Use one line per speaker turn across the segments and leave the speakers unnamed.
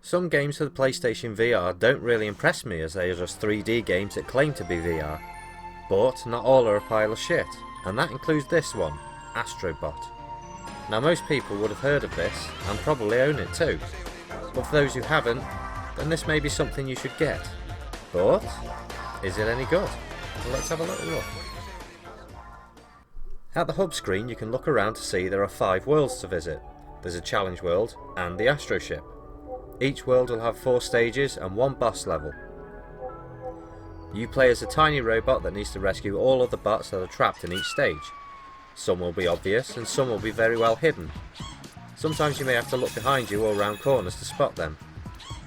Some games for the PlayStation VR don't really impress me as they are just 3D games that claim to be VR. But not all are a pile of shit, and that includes this one, Astro Bot. Now most people would have heard of this, and probably own it too. But for those who haven't, then this may be something you should get. But, is it any good? Well, let's have a little look. At the hub screen you can look around to see there are 5 worlds to visit. There's a challenge world, and the Astro ship. Each world will have 4 stages and 1 boss level. You play as a tiny robot that needs to rescue all of the bots that are trapped in each stage. Some will be obvious and some will be very well hidden. Sometimes you may have to look behind you or around corners to spot them.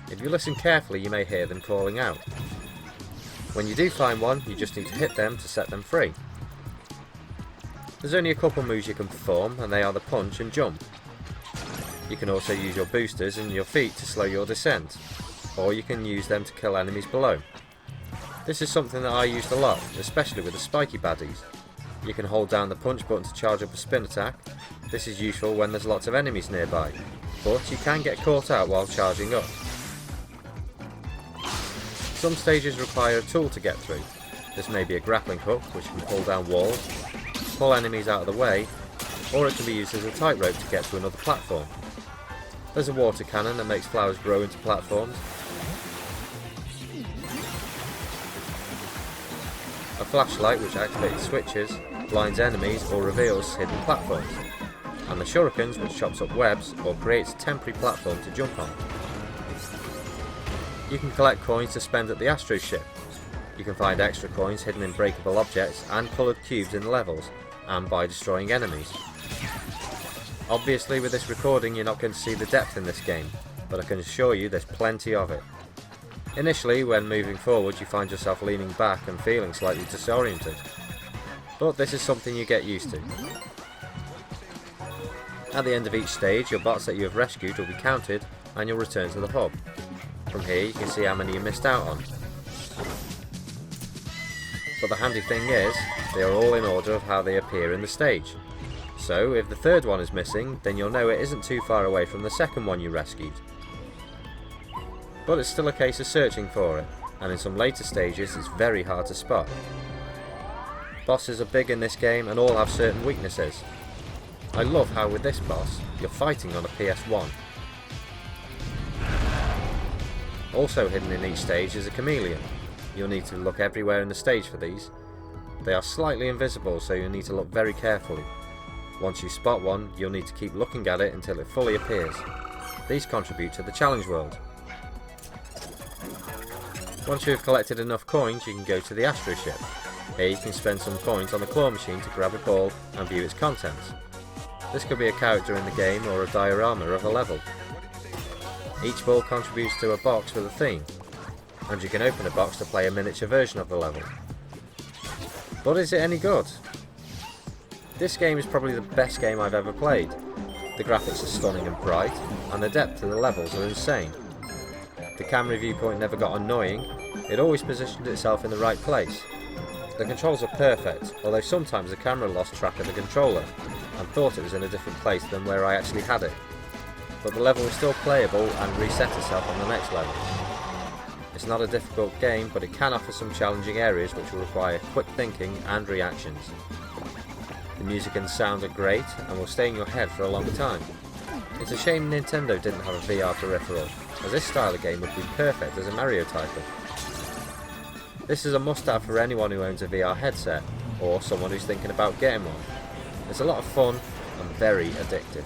If you listen carefully you may hear them calling out. When you do find one, you just need to hit them to set them free. There's only a couple moves you can perform, and they are the punch and jump. You can also use your boosters and your feet to slow your descent, or you can use them to kill enemies below. This is something that I used a lot, especially with the spiky baddies. You can hold down the punch button to charge up a spin attack. This is useful when there's lots of enemies nearby, but you can get caught out while charging up. Some stages require a tool to get through. This may be a grappling hook which can pull down walls, pull enemies out of the way, or it can be used as a tightrope to get to another platform. There's a water cannon that makes flowers grow into platforms, a flashlight which activates switches, blinds enemies or reveals hidden platforms, and the shurikens which chops up webs or creates a temporary platform to jump on. You can collect coins to spend at the Astro ship. You can find extra coins hidden in breakable objects and coloured cubes in the levels, and by destroying enemies. Obviously with this recording you're not going to see the depth in this game, but I can assure you there's plenty of it. Initially, when moving forward you find yourself leaning back and feeling slightly disoriented, but this is something you get used to. At the end of each stage your bots that you have rescued will be counted and you'll return to the hub. From here you can see how many you missed out on. But the handy thing is, they are all in order of how they appear in the stage. So if the third one is missing, then you'll know it isn't too far away from the second one you rescued. But it's still a case of searching for it, and in some later stages it's very hard to spot. Bosses are big in this game and all have certain weaknesses. I love how with this boss, you're fighting on a PS1. Also hidden in each stage is a chameleon. You'll need to look everywhere in the stage for these. They are slightly invisible, so you'll need to look very carefully. Once you spot one, you'll need to keep looking at it until it fully appears. These contribute to the challenge world. Once you have collected enough coins, you can go to the Astro ship. Here you can spend some coins on the claw machine to grab a ball and view its contents. This could be a character in the game or a diorama of a level. Each ball contributes to a box with a theme, and you can open a box to play a miniature version of the level. But is it any good? This game is probably the best game I've ever played. The graphics are stunning and bright, and the depth of the levels are insane. The camera viewpoint never got annoying, it always positioned itself in the right place. The controls are perfect, although sometimes the camera lost track of the controller, and thought it was in a different place than where I actually had it. But the level is still playable and reset itself on the next level. It's not a difficult game, but it can offer some challenging areas which will require quick thinking and reactions. The music and sound are great and will stay in your head for a long time. It's a shame Nintendo didn't have a VR peripheral, as this style of game would be perfect as a Mario title. This is a must-have for anyone who owns a VR headset, or someone who's thinking about getting one. It's a lot of fun and very addictive.